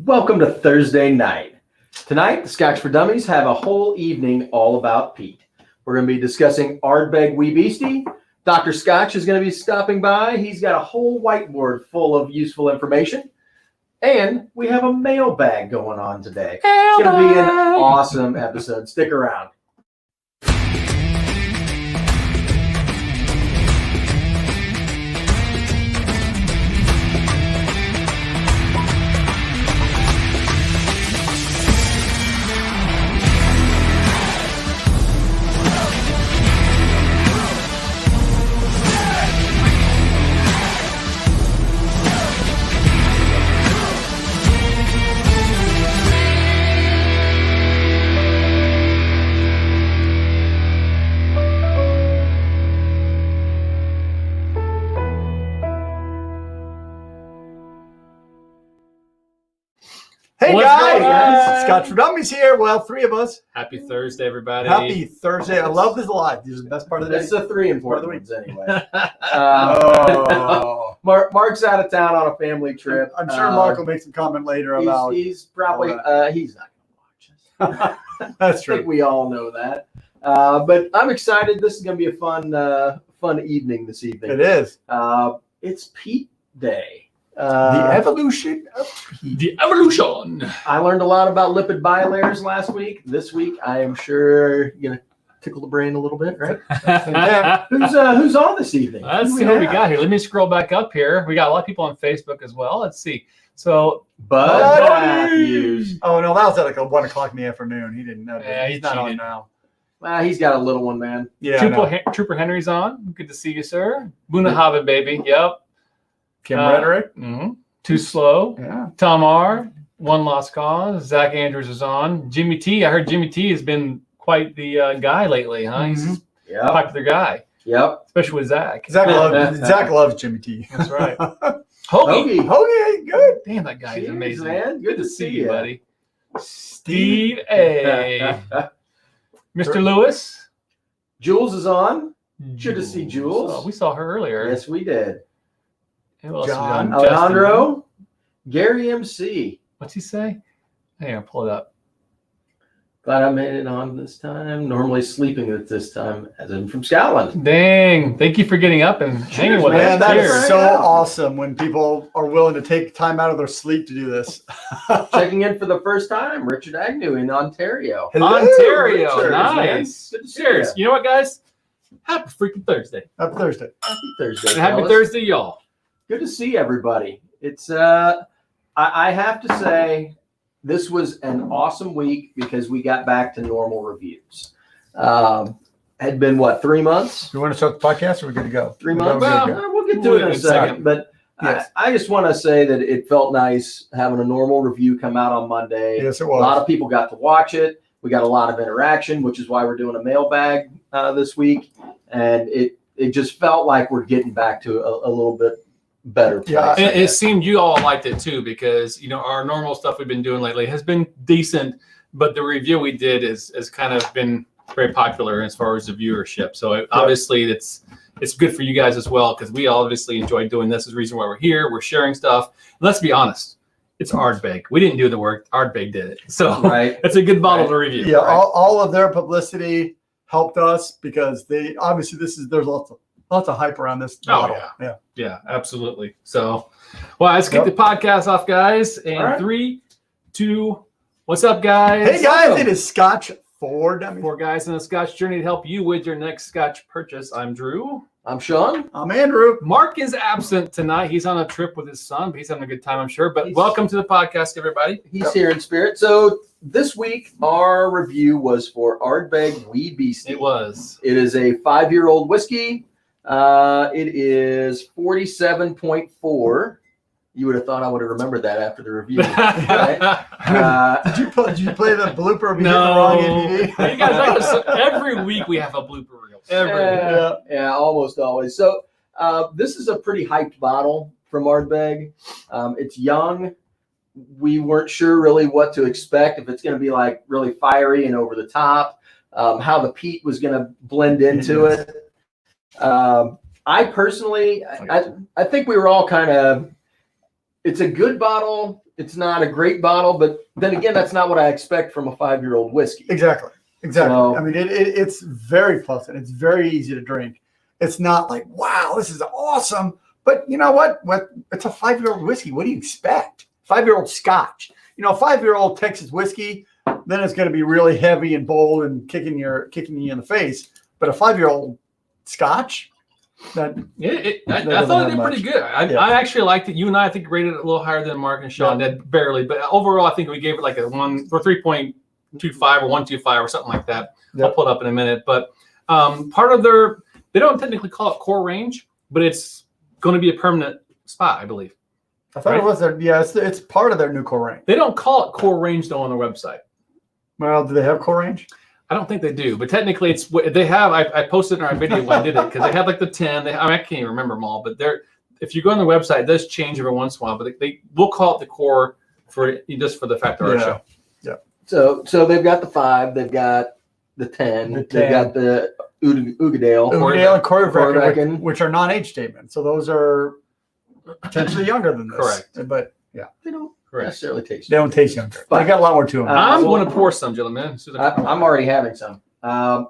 Welcome to Thursday night. Tonight, the Scotch for Dummies have a whole evening all about peat. We're going to be discussing Ardbeg Wee Beastie. Dr. Scotch is going to be stopping by. He's got a whole whiteboard full of useful information. And we have a mailbag going on today. It's going to be an awesome episode. Stick around. Hey What's guys, going on? Scotch for Dummies here. Well, three of us. Happy Thursday, everybody. Happy Thursday. I love this live. This is the best part of the day. That's the three important ones anyway. Oh. Mark's out of town on a family trip. I'm sure Mark will make some comment later about. He's probably he's not going to watch us. That's I true. think we all know that. But I'm excited. This is going to be a fun evening this evening. It is. It's Peat Day. The evolution of peat. The evolution. I learned a lot about lipid bilayers last week. This week, I am sure you're going to tickle the brain a little bit, right? Who's on this evening? Let's Who see what we got here. Let me scroll back up here. We got a lot of people on Facebook as well. Let's see. So, Bud Matthews. Oh no, that was at like 1 o'clock in the afternoon. He didn't know. Yeah, He's not on cheated. now. He's got a little one, man. Yeah. Trooper Henry's on. Good to see you, sir. Buna Hobbit, baby. Yep. Kim Rhetoric. Too slow. Yeah. Tom R. One Lost Cause. Zach Andrews is on. Jimmy T. I heard Jimmy T has been quite the guy lately, huh? He's a Yep. popular guy, Yep. especially with Zach. Zach loves Jimmy T. That's right. Hoagie. Hoagie. Okay, good. Damn, that guy is Cheers, amazing. man. Good to see you, buddy. Steve A. Mr. Lewis. Jules is on. Good to see Jules. Oh, we saw her earlier. Yes, we did. Who else John. was on? Alejandro. Gary MC. What's he say? Hang on, pull it up. Glad I made it on this time. Normally sleeping at this time, as in from Scotland. Dang. Thank you for getting up and hanging with Man, us. that Cheers. is so awesome when people are willing to take time out of their sleep to do this. Checking in for the first time, Richard Agnew in Ontario. Hello, Ontario. Richard, Nice. man. Good to see Cheers. you. You know what, guys? Happy freaking Thursday. Happy Thursday. Happy Thursday. And happy fellas. Thursday, y'all. Good to see everybody. It's I have to say this was an awesome week because we got back to normal reviews. Had been what, 3 months? You want to start the podcast or we're good to go? 3 months? Well, We'll get to it in a second. But Yes. I just want to say that it felt nice having a normal review come out on Monday. Yes, it A lot was. of people got to watch it. We got a lot of interaction, which is why we're doing a mailbag this week. And it just felt like we're getting back to a little bit better place. Yeah, And it seemed you all liked it too, because our normal stuff we've been doing lately has been decent, but the review we did has kind of been very popular as far as the viewership. So obviously it's good for you guys as well, because we obviously enjoy doing this. Is the reason why we're here. We're sharing stuff. And let's be honest, it's Ardbeg. We didn't do the work. Ardbeg did it. So Right. it's a good bottle to review. Yeah, right? all of their publicity helped us because they obviously there's lots of hype around this Oh, model. yeah. Yeah, absolutely. So, well, let's get the podcast off, guys. And All right. 3, 2, what's up, guys? Hey guys, Welcome. it is Scotch for Dummies. 4 guys in a Scotch journey to help you with your next Scotch purchase. I'm Drew. I'm Sean. I'm Andrew. Mark is absent tonight. He's on a trip with his son, but he's having a good time, I'm sure. But He's- welcome to the podcast, everybody. He's here in spirit. So this week, our review was for Ardbeg Wee Beastie. It was. It is a 5-year-old whiskey. It is 47.4. You would have thought I would have remembered that after the review. Right? Did you play the blooper? We hit the No. wrong ABV? You guys, every week we have a blooper reel. Yeah, almost always. So this is a pretty hyped bottle from Ardbeg. It's young. We weren't sure really what to expect, if it's going to be like really fiery and over the top, how the peat was going to blend into it. I personally, I think we were all kind of it's a good bottle. It's not a great bottle, but then again, that's not what I expect from a 5-year-old whiskey. Exactly. So- I mean, it's very pleasant. It's very easy to drink. It's not like, wow, this is awesome. But you know what? It's a 5-year-old whiskey. What do you expect? 5-year-old Scotch. You know, a 5-year-old Texas whiskey, then it's going to be really heavy and bold and kicking you in the face. But a 5-year-old Scotch, I doesn't thought have it did pretty much. good. I actually liked it. You and I think rated it a little higher than Mark and Sean did, barely. But overall, I think we gave it like a 3.25 or 1.25 or something like that. Yep. I'll pull it up in a minute. But part of they don't technically call it core range, but it's going to be a permanent spot, I believe. I thought it was it's part of their new core range. They don't call it core range though on their website. Well, do they have core range? I don't think they do, but technically it's what they have. I posted in our video when I did it because they have like the 10. I can't even remember them all, but if you go on the website, it does change every once in a while. But they will call it the core for the fact of our show. Yeah. So they've got the 5, they've got the 10, they've got the Ugadale and Corvette, which are non-age statements. So those are potentially younger than this. Correct. But yeah, they don't Correct. necessarily taste. they don't taste younger. But- They got a lot more to them. I'm well- going to pour some, gentlemen. I'm already having some. I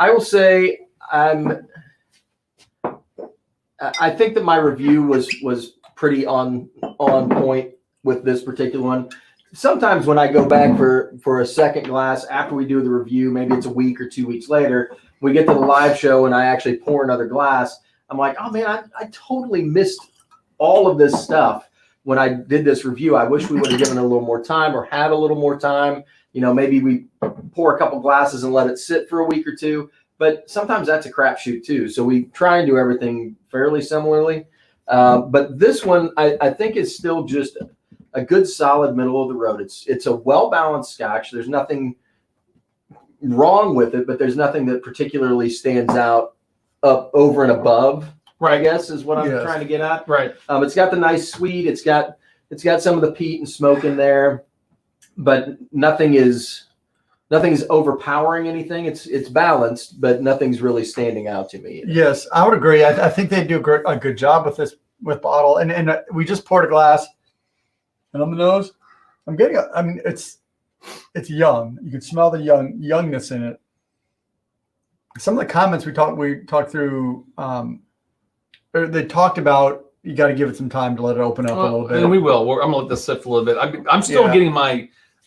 will say I think that my review was pretty on point with this particular one. Sometimes when I go back for a second glass after we do the review, maybe it's a week or 2 weeks later, we get to the live show and I actually pour another glass. I'm like, oh man, I totally missed all of this stuff when I did this review. I wish we would have given it a little more time or had a little more time. You know, maybe we pour a couple glasses and let it sit for a week or two. But sometimes that's a crapshoot too. So we try and do everything fairly similarly. But this one, I think is still just a good solid middle of the road. It's a well-balanced Scotch. There's nothing wrong with it, but there's nothing that particularly stands out up over and above. I guess is what I'm trying to get at. Right. It's got the nice sweet. It's got some of the peat and smoke in there, but nothing is overpowering anything. It's balanced, but nothing's really standing out to me. Yes, I would agree. I think they do a good job with bottle. And we just poured a glass, and on the nose, I'm getting. It's young. You can smell the youngness in it. Some of the comments we talked through. They talked about you got to give it some time to let it open up a little bit. And we will. I'm gonna let this sit for a little bit. I'm still getting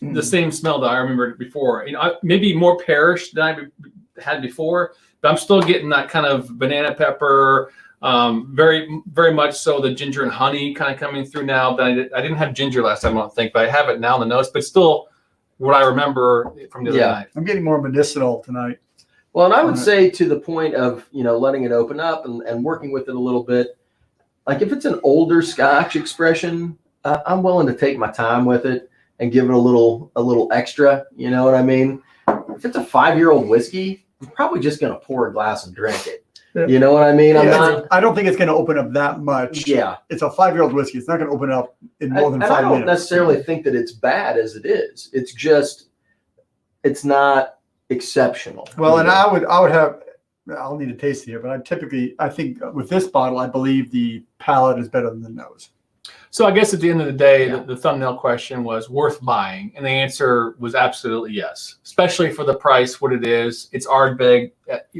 the same smell that I remember before. You know, maybe more perished than I had before, but I'm still getting that kind of banana pepper. Very, very much so the ginger and honey kind of coming through now. But I didn't have ginger last time, I don't think, but I have it now in the nose. But still, what I remember from the other night. I'm getting more medicinal tonight. Well, and I would say to the point of, letting it open up and working with it a little bit, like if it's an older Scotch expression, I'm willing to take my time with it and give it a little extra. You know what I mean? If it's a 5-year-old whiskey, I'm probably just going to pour a glass and drink it. Yeah. You know what I mean? I don't think it's going to open up that much. Yeah. It's a 5-year-old whiskey. It's not going to open up in more than 5 minutes. I don't necessarily think that it's bad as it is. It's just, it's not exceptional. Well, and I would have, I'll need a taste here, but I think with this bottle, I believe the palate is better than the nose. So I guess at the end of the day, the thumbnail question was worth buying, and the answer was absolutely yes, especially for the price, what it is. It's Ardbeg.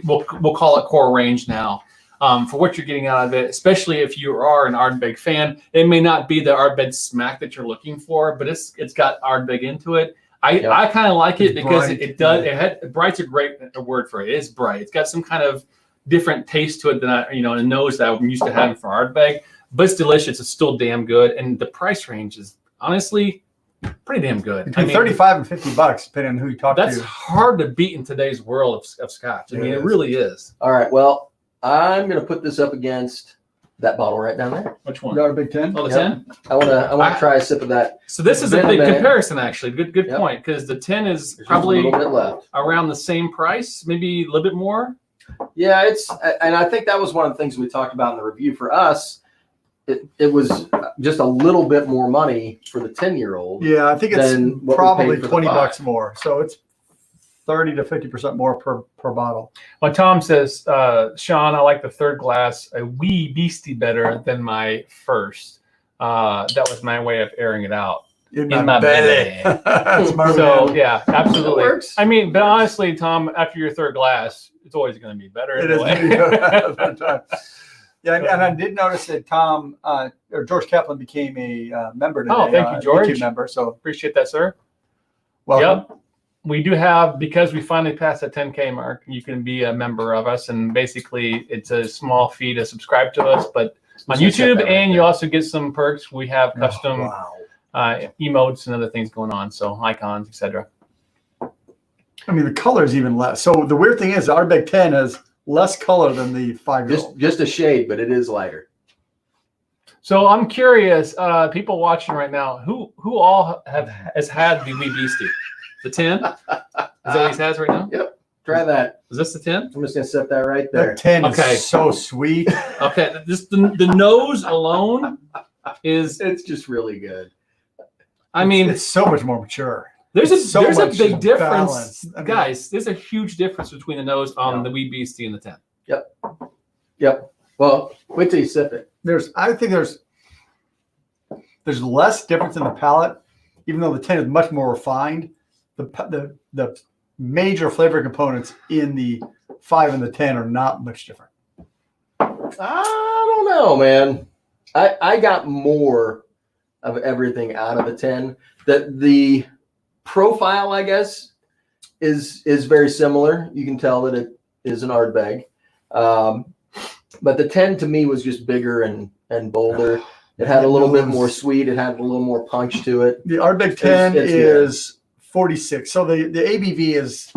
We'll call it core range now. For what you're getting out of it, especially if you are an Ardbeg fan, it may not be the Ardbeg smack that you're looking for, but it's got Ardbeg into it. I kind of like it because bright. it does. Bright's a great word for it. It is bright. It's got some kind of different taste to it than a nose that I'm used to having for Ardbeg. But it's delicious. It's still damn good, and the price range is honestly pretty damn good. Between $35 and $50, depending on who you talk to. That's hard to beat in today's world of Scotch. I mean, it really is. All right. Well, I'm going to put this up against that bottle right down there. Which one? You got a Big 10? Oh, the 10? I want to try a sip of that. So this is a big comparison, actually. Good point, because the 10 is There's probably just a little bit left. around the same price, maybe a little bit more. Yeah, and I think that was one of the things we talked about in the review. For us, it was just a little bit more money for the 10-year-old. Yeah, I think it's than what we probably paid for the $20 more. So it's 30 to 50% more per bottle. Well, Tom says, Sean, I like the third glass, a Wee Beastie, better than my first. that was my way of airing it out. In my belly. Smart So man. yeah, absolutely. That works. I mean, but honestly, Tom, after your third glass, it's always going to be better. It is. Yeah, and I did notice that Tom or George Kaplan became a member today. Oh, thank you, George. YouTube member. So Appreciate that, sir. welcome. Yep. We do have, because we finally passed the 10K mark, you can be a member of us. And basically, it's a small fee to subscribe to us. But on Let's check YouTube, that right and you there. also get some perks. We have custom Wow. emotes and other things going on. So icons, etc. I mean, the color is even less. So the weird thing is, the Ardbeg 10 has less color than the 5-year-old. Just a shade, but it is lighter. So I'm curious, people watching right now, who all has had the Wee Beastie? The 10? Is that what he has right now? Yep. Try that. Is this the 10? I'm just gonna set that right there. That 10 Okay. is so sweet. Okay, the nose alone is, It's just really good. I mean, it's so much more mature. there's so a much big difference, balance. I mean, guys. There's a huge difference between the nose on the Wee Beastie and the 10. Yep. Well, wait till you sip it. I think there's less difference in the palate, even though the 10 is much more refined. The major flavor components in the 5 and the 10 are not much different. I don't know, man. I got more of everything out of the 10. The profile, I guess, is very similar. You can tell that it is an Ardbeg. But the 10 to me was just bigger and bolder. It had a little bit more sweet. It had a little more punch to it. The Ardbeg 10 it's is 46. So the ABV is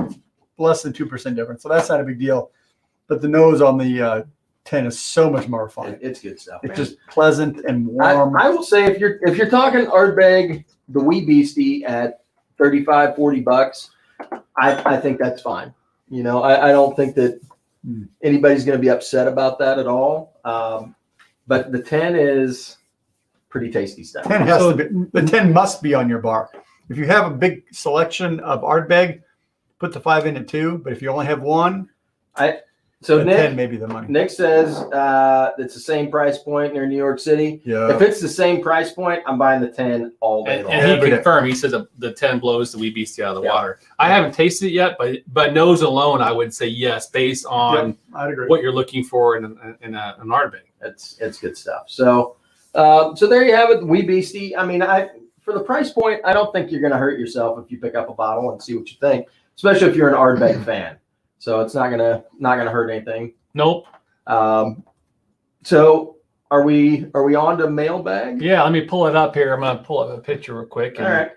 less than 2% difference. So that's not a big deal. But the nose on the 10 is so much more refined. It's good stuff, It's man. just pleasant and warm. I will say if you're talking Ardbeg, the Wee Beastie at $35-$40, I think that's fine. You know, I don't think that anybody's going to be upset about that at all. But the 10 is pretty tasty stuff. 10 has to be, the 10 must be on your bar. If you have a big selection of Ardbeg, put the 5 in it too. But if you only have one, So the Nick, 10 may be the money. Nick says it's the same price point near New York City. Yeah. If it's the same price point, I'm buying the 10 all day long. And he Every day. confirmed. He says the 10 blows the Wee Beastie out of the Yeah. water. I haven't tasted it yet, but nose alone, I would say yes, based on I'd agree. what you're looking for in an Ardbeg. It's good stuff. So there you have it, the Wee Beastie. I mean, for the price point, I don't think you're going to hurt yourself if you pick up a bottle and see what you think, especially if you're an Ardbeg fan. So it's not gonna hurt anything. Nope. So are we on to mailbag? Yeah, let me pull it up here. I'm gonna pull up a picture real quick. All right.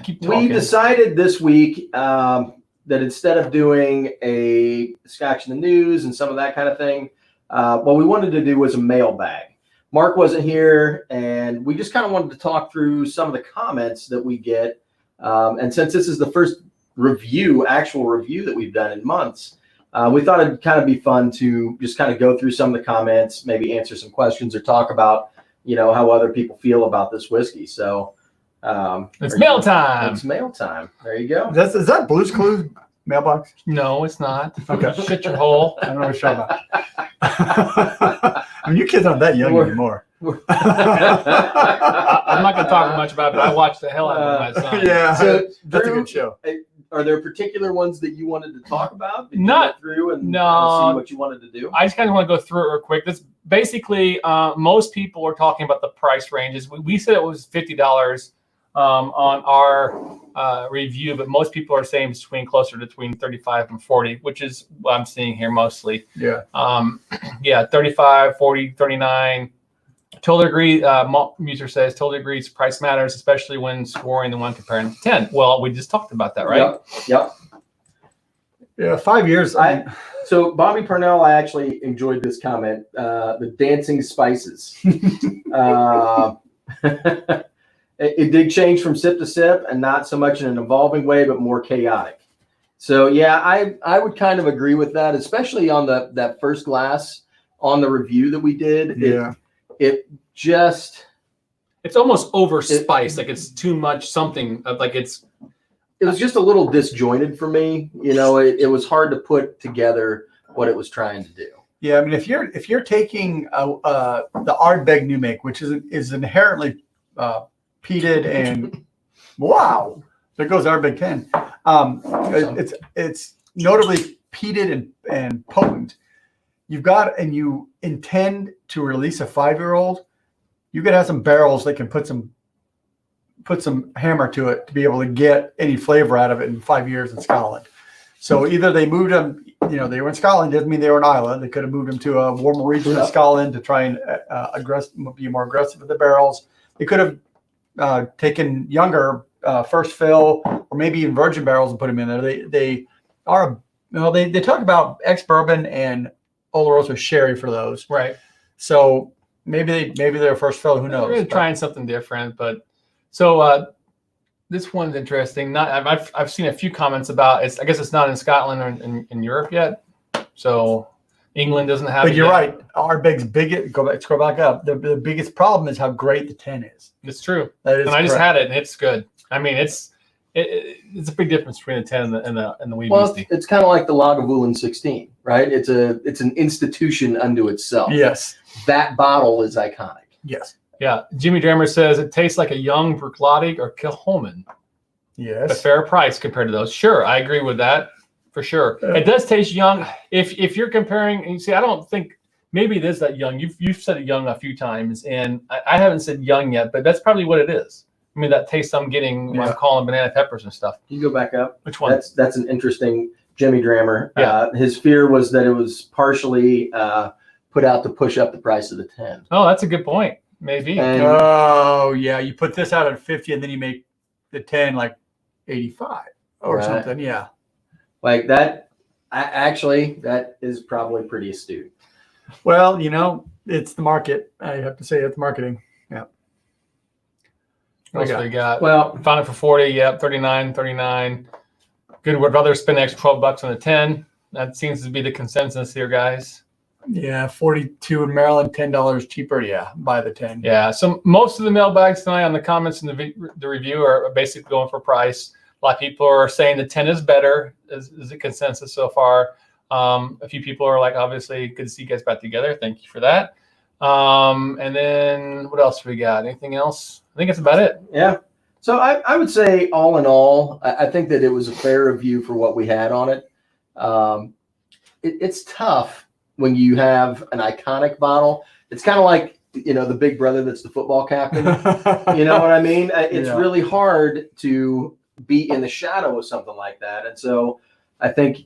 Keep talking. We decided this week that instead of doing a Scotch in the news and some of that kind of thing, what we wanted to do was a mailbag. Mark wasn't here, and we just kind of wanted to talk through some of the comments that we get. And since this is the first actual review that we've done in months, we thought it'd kind of be fun to just kind of go through some of the comments, maybe answer some questions or talk about, how other people feel about this whiskey. So it's mail time. It's mail time. There you go. Is that Blue's Clues mailbox? No, it's not. Okay. Shut your hole. I don't know what you're talking about. I mean, you kids aren't that young anymore. I'm not gonna talk much about it, but I watched the hell out of my son. Yeah, So, that's a Drew, good show. Are there particular ones that you wanted to talk about? Did you Not- go through and no. see what you wanted to do. I just kind of want to go through it real quick. This basically, most people are talking about the price ranges. We said it was $50 on our review, but most people are saying closer to between 35 and 40, which is what I'm seeing here mostly. Yeah. 35, 40, 39. Totally agree. Muser says totally agrees. Price matters, especially when scoring the one comparing to 10. Well, we just talked about that, right? Yep. Yeah, 5 years. So Bobby Purnell, I actually enjoyed this comment. The dancing spices. It did change from sip to sip, and not so much in an evolving way, but more chaotic. So yeah, I would kind of agree with that, especially on that first glass on the review that we did. yeah. It just It's almost over spiced, like it's too much something. It was just a little disjointed for me. It was hard to put together what it was trying to do. Yeah, I mean, if you're taking the Ardbeg new make, which is inherently peated and wow, there goes Ardbeg 10. It's notably peated and potent. You intend to release a 5-year-old, you could have some barrels that can put some hammer to it to be able to get any flavor out of it in 5 years in Scotland. So either they moved them, they were in Scotland, doesn't mean they were in Ireland. They could have moved them to a warmer region of Scotland to try and be more aggressive with the barrels. They could have taken younger first fill or maybe even virgin barrels and put them in there. They talk about ex-bourbon and Oloroso sherry for those. Right. So maybe they're first fill. Who knows? We're trying something different, but so this one's interesting. I've seen a few comments about it. I guess it's not in Scotland or in Europe yet. So England doesn't have. But it you're yet. right. Ardbeg's biggest. Scroll back up. The biggest problem is how great the 10 is. It's true. That is and I just correct. had it, and it's good. I mean, it's a big difference between the 10 and the Wee Well, Beastie. it's kind of like the Lagavulin 16, right? It's an institution unto itself. Yes. That bottle is iconic. Yes. Yeah, Jimmy Drammer says it tastes like a young Bruichladdich or Kilchoman. A Yes. fair price compared to those. Sure, I agree with that for sure. It does taste young. If you're comparing, and you see, I don't think maybe it is that young. You've said it young a few times, and I haven't said young yet, but that's probably what it is. I mean, that taste I'm getting when I'm calling banana peppers and stuff. Can you go back up? Which one? That's an interesting Jimmy Drammer. Yeah. His fear was that it was partially put out to push up the price of the 10. Oh, that's a good point. Maybe. And Oh yeah, you put this out at 50, and then you make the 10 like 85 or Right. something. Yeah. like that, that is probably pretty astute. Well, it's the market. I have to say it's marketing. Yeah. What else we got? Well, Found it for 40. Yep, 39. Good. Would rather spend an extra $12 on the 10. That seems to be the consensus here, guys. Yeah, 42 in Maryland, $10 cheaper. Yeah, buy the 10. Yeah. So most of the mailbags tonight on the comments and the review are basically going for price. A lot of people are saying the 10 is better, is the consensus so far. A few people are like, obviously, good to see you guys back together. Thank you for that. And then what else we got? Anything else? I think that's about it. yeah. So I would say all in all, I think that it was a fair review for what we had on it. It's tough when you have an iconic bottle. It's kind of like, the big brother that's the football captain. You know what I mean? It's Yeah. really hard to be in the shadow of something like that. And so I think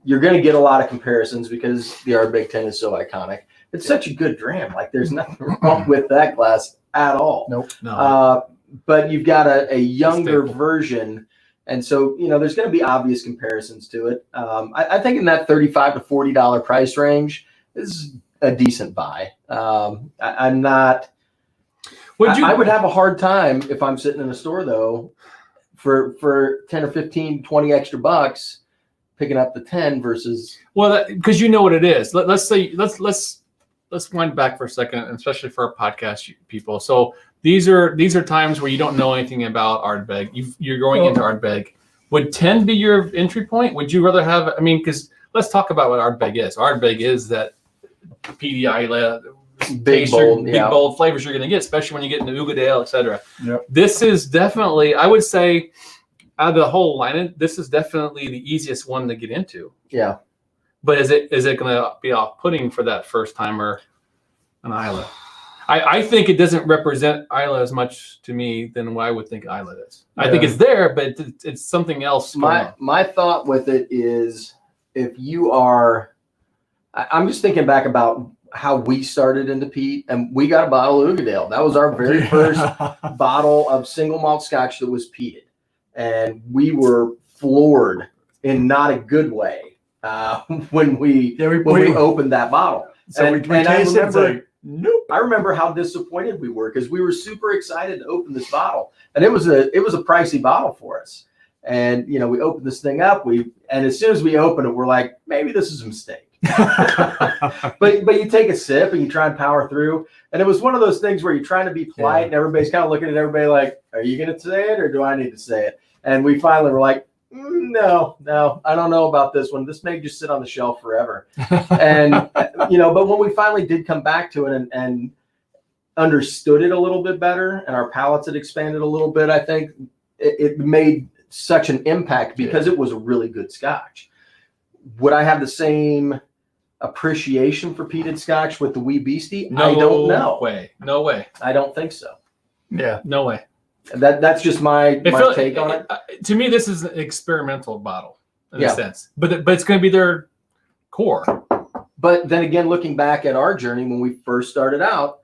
you're going to get a lot of comparisons because the Ardbeg 10 is so iconic. It's such a good dram. Like there's nothing wrong with that glass at all. Nope. No. But you've got a younger staple. version. And so, there's going to be obvious comparisons to it. I think in that $35 to $40 price range is a decent buy. I'm not. I would have a hard time if I'm sitting in a store though, for 10 or 15, 20 extra bucks, picking up the 10 versus. Well, because you know what it is. Let's wind back for a second, especially for our podcast people. So these are times where you don't know anything about Ardbeg. You're going into Ardbeg. Would 10 be your entry point? Would you rather have? I mean, because let's talk about what Ardbeg is. Ardbeg is that PDI Big bold flavors you're going to get, especially when you get into Ugadale, etc. Yep. This is definitely, I would say, out of the whole line, this is definitely the easiest one to get into. Yeah. But is it going to be off-putting for that first timer on Isla? I think it doesn't represent Isla as much to me than what I would think Isla is. I think it's there, but it's something else. My thought with it is if you are, I'm just thinking back about how we started into Peat, and we got a bottle of Ugadale. That was our very first bottle of single malt Scotch that was peated, and we were floored in not a good way when we opened that bottle. So and, we and I tasted remember, nope. I remember how disappointed we were because we were super excited to open this bottle, and it was a pricey bottle for us. And we opened this thing up. And as soon as we open it, we're like, maybe this is a mistake. but you take a sip and you try and power through. And it was one of those things where you're trying to be polite and everybody's kind of looking at everybody like, are you going to say it or do I need to say it? And we finally were like, No, I don't know about this one. This may just sit on the shelf forever. And, but when we finally did come back to it and understood it a little bit better and our palates had expanded a little bit, I think it made such an impact because it was a really good Scotch. Would I have the same appreciation for peated Scotch with the Wee Beastie? I don't know. No way. I don't think so. Yeah. No way. That's just my take on it. To me, this is an experimental bottle in a sense, but it's going to be their core. But then again, looking back at our journey when we first started out,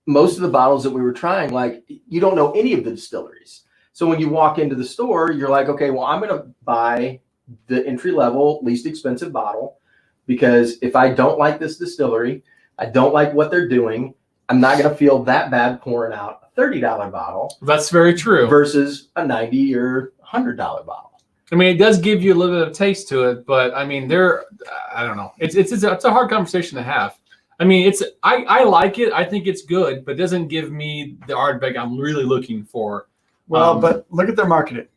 most of the bottles that we were trying, like, you don't know any of the distilleries. So when you walk into the store, you're like, okay, well, I'm going to buy the entry level, least expensive bottle, because if I don't like this distillery, I don't like what they're doing, I'm not going to feel that bad pouring out a $30 bottle. That's very true. Versus a $90 or $100 bottle. I mean, it does give you a little bit of taste to it, but I mean, I don't know. It's a hard conversation to have. I mean, I like it. I think it's good, but it doesn't give me the Ardbeg I'm really looking for. Well, but look at their marketing.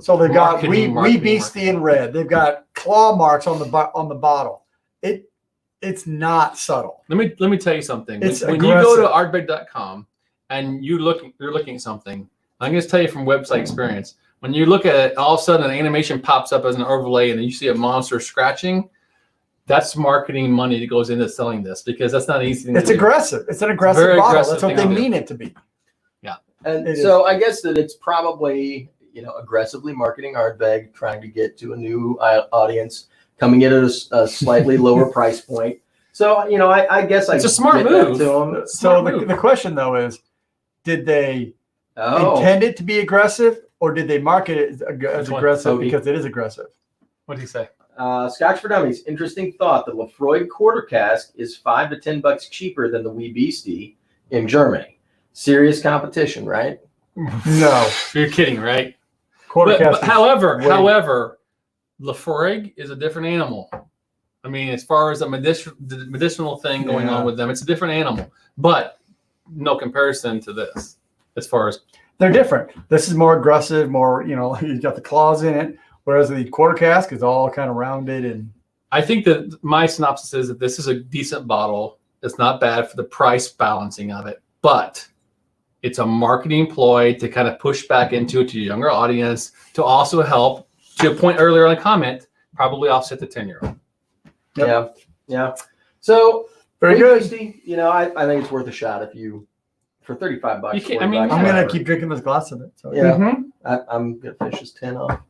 So they've got Wee Beastie in red. They've got claw marks on the bottle. It's not subtle. Let me tell you something. It's when you go to ardbeg.com and you're looking at something, I'm going to tell you from website experience. When you look at it, all of a sudden an animation pops up as an overlay, and then you see a monster scratching. That's marketing money that goes into selling this, because that's not an easy thing to do. Aggressive. It's an aggressive Very bottle. aggressive That's what they mean it to be. Yeah. And so I guess that it's probably, aggressively marketing Ardbeg, trying to get to a new audience, coming in at a slightly lower price point. So, I guess it's a smart move. To them. So the question, though, is, did they intend it to be aggressive, or did they market it as aggressive because it is aggressive? What did he say? Scotch for Dummies. Interesting thought. The Lafroig quarter cask is $5 to $10 cheaper than the Wee Beastie in Germany. Serious competition, right? No. You're kidding, right? Quarter cask. However, Lafroig is a different animal. I mean, as far as the medicinal thing going on with them, it's a different animal. But no comparison to this, as far as they're different. This is more aggressive, more, you've got the claws in it, whereas the quarter cask is all kind of rounded. And I think that my synopsis is that this is a decent bottle. It's not bad for the price balancing of it, but it's a marketing ploy to kind of push back into it to a younger audience, to also help, to a point earlier in the comment, probably offset the 10-year-old. Yep. Yeah. So very good. Beastie, I think it's worth a shot for $35. You can't, I'm going to keep drinking this glass of it. So. Yeah. I'm going to finish this 10 off.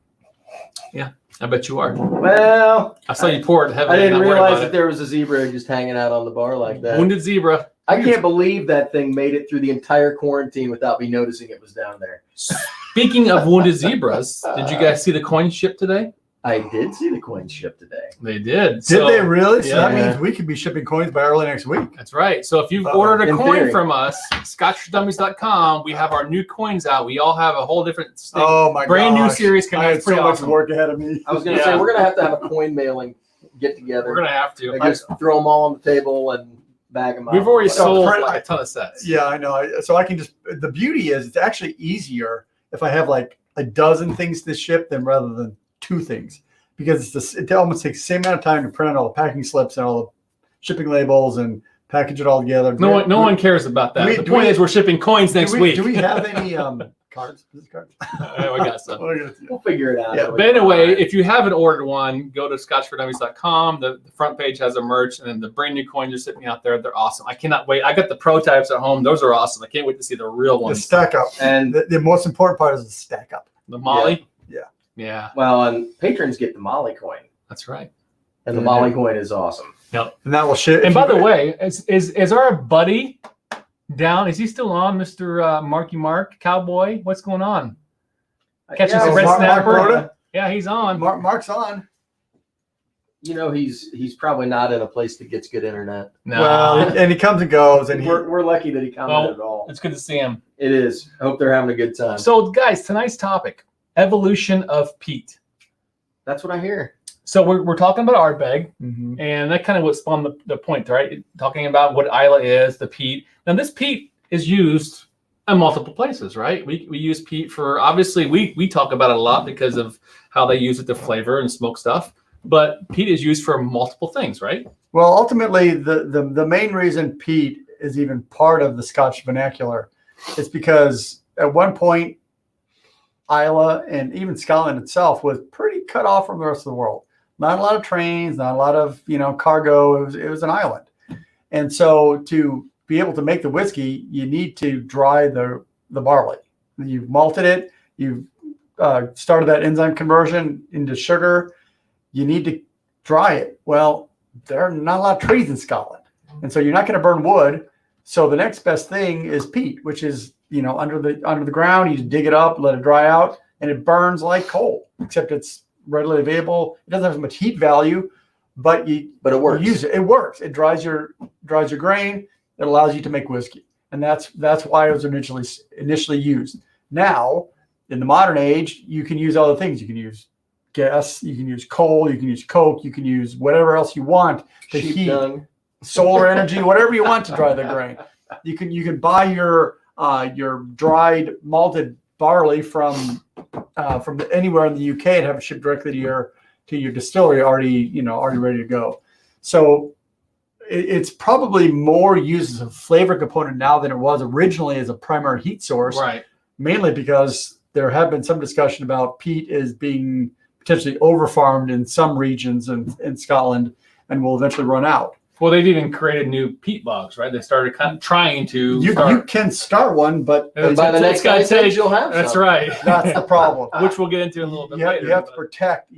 Yeah, I bet you are. Well, I saw you pour it heavily. I didn't realize that there was a zebra just hanging out on the bar like that. Wounded zebra. I can't believe that thing made it through the entire quarantine without me noticing it was down there. Speaking of wounded zebras, did you guys see the coin ship today? I did see the coins shipped today. They did. Did they really? So Yeah. that means we could be shipping coins by early next week. That's right. So if you've ordered a In coin theory. from us, scotchdummies.com, we have our new coins out. We all have a whole different Oh my brand new gosh. series coming I out. had It's pretty so much awesome. work ahead of me. I was going to say, we're going to have a coin mailing get together. We're going to have to. And just throw them all on the table and bag them up. We've already Whatever. sold print- like a ton of sets. Yeah, I know. So I can just, the beauty is it's actually easier if I have like a dozen things to ship than rather than two things. Because it almost takes the same amount of time to print out all the packing slips and all the shipping labels and package it all together. No one cares about that. The point is we're shipping coins next week. Do we have any cards? Business cards? We got some. We'll figure it out. Yeah, But anyway, if you haven't ordered one, go to scotchfordummies.com. The front page has a merch, and then the brand new coins are sitting out there. They're awesome. I cannot wait. I got the prototypes at home. Those are awesome. I can't wait to see the real The ones. stack up. And the most important part is the stack up. The Molly? Yeah. Yeah, well, and patrons get the Molly coin. that's right. And the Molly coin is awesome. And that will ship. And by the way, is our buddy down? Is he still on, Mr. Marky Mark Cowboy? What's going on? Catching some red Mark snapper? Broda? Yeah, he's on. Mark's on. He's probably not in a place that gets good internet. No, Well, and he comes and goes, and We're lucky that he commented at all. it's good to see him. It is. I hope they're having a good time. So, guys, tonight's topic: evolution of peat. That's what I hear. So we're talking about Ardbeg, Mhm. and that kind of what spawned the point, right? Talking about what Isla is, the peat. Now, this peat is used in multiple places, right? We use peat for, obviously we talk about it a lot because of how they use it to flavor and smoke stuff. But peat is used for multiple things, right? Well, ultimately, the main reason peat is even part of the Scotch vernacular is because at one point, Islay and even Scotland itself was pretty cut off from the rest of the world. Not a lot of trains, not a lot of cargo. It was an island, and so to be able to make the whiskey, you need to dry the barley. You've malted it. You've started that enzyme conversion into sugar. You need to dry it. Well, there are not a lot of trees in Scotland, and so you're not going to burn wood. So the next best thing is peat, which is under the ground. You dig it up, let it dry out, and it burns like coal. Except it's readily available. It doesn't have as much heat value, but it works. You use it. It works. It dries your grain. It allows you to make whiskey, and that's why it was initially used. Now, in the modern age, you can use other things. You can use gas, you can use coal, you can use coke, you can use whatever else you want to heat, solar energy, whatever you want to dry the grain. You can buy your dried malted barley from anywhere in the UK and have it shipped directly to your distillery already ready to go. So it's probably more used as a flavor component now than it was originally as a primary heat source. Right. Mainly because there have been some discussion about peat as being potentially over-farmed in some regions in Scotland and will eventually run out. Well, they've even created new peat bogs, right? They started kind of trying to. You can start one, but by the next ice age, you'll have That's some. right. That's the problem. Which we'll get into in a little bit later. You have to protect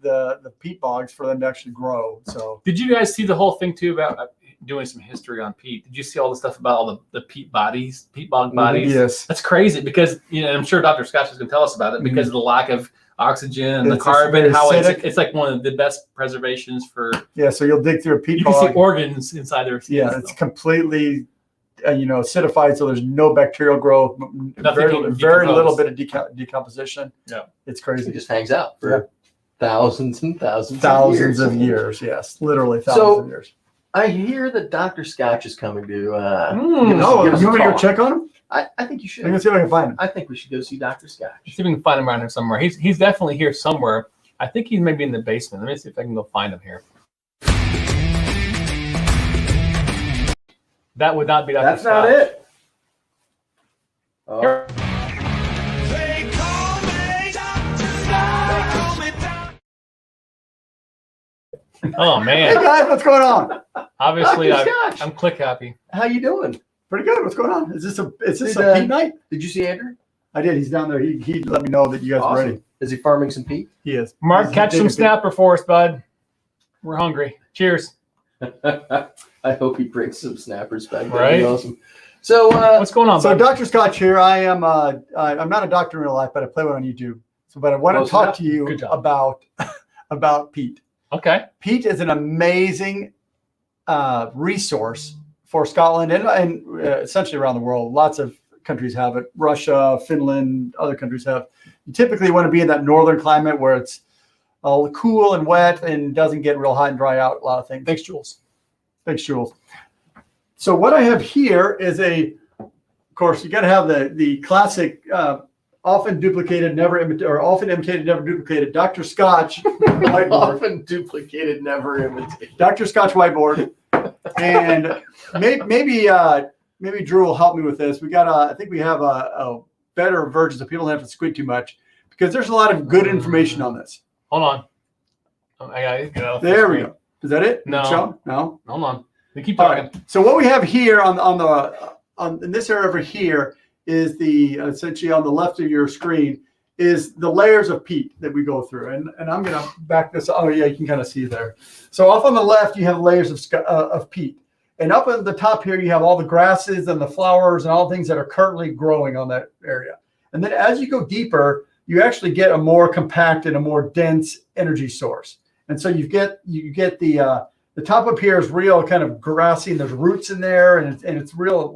the peat bogs for them to actually grow. So, did you guys see the whole thing too about doing some history on peat? Did you see all the stuff about all the peat bog bodies? Yes. That's crazy because I'm sure Dr. Scotch is going to tell us about it because of the lack of oxygen and the It's carbon, how acidic. it's like one of the best preservations for. Yeah, so you'll dig through a peat You bog. can see organs inside their skin. Yeah, it's completely acidified, so there's no bacterial growth, very little bit of decomposition. Yeah, It it's crazy. just hangs out for thousands and thousands of years. Yes, literally thousands of years. I hear that Dr. Scotch is coming to. You want me to go check on him? I think you should. I'm gonna see if I can find him. I think we should go see Dr. Scotch. See if we can find him around here somewhere. He's definitely here somewhere. I think he's maybe in the basement. Let me see if I can go find him here. That would not be Dr. That's Scotch. not it. Oh. They call me Oh Hey man! guys, what's going on? Obviously, Dr. Scotch. I'm click happy. How you doing? Pretty good. What's going on? Is this a Did, peat night? Did you see Andrew? I did. He's down there. He let me know that you guys are ready. Is he farming some peat? He is. Mark, He's catch some digging peat. snapper for us, bud. We're hungry. Cheers. I hope he brings some snappers back. That'd Right. be awesome. So What's going on, So bud? Dr. Scotch here. I am. I'm not a doctor in real life, but I play one on YouTube. So, but I want Close to talk enough. to you Good job. about peat. Okay. Peat is an amazing resource for Scotland and essentially around the world. Lots of countries have it. Russia, Finland, other countries have. You typically want to be in that northern climate where it's all cool and wet and doesn't get real hot and dry out. A lot of things. Thanks, Jules. So what I have here is of course, you got to have the classic, often duplicated, often imitated, never duplicated Dr. Scotch whiteboard. often duplicated, never imitated. Dr. Scotch whiteboard. And maybe Drew will help me with this. I think we have a better version so people don't have to squint too much because there's a lot of good information on this. Hold on. I got it. Get off the There we screen. go. Is that it? No. Show? No. Hold on. We keep All talking. right. So what we have here in this area over here is essentially on the left of your screen is the layers of peat that we go through. And I'm going to back this. Oh yeah, you can kind of see there. So off on the left, you have layers of peat. And up at the top here, you have all the grasses and the flowers and all the things that are currently growing on that area. And then as you go deeper, you actually get a more compact and a more dense energy source. And so you get the top up here is real kind of grassy and there's roots in there and it's real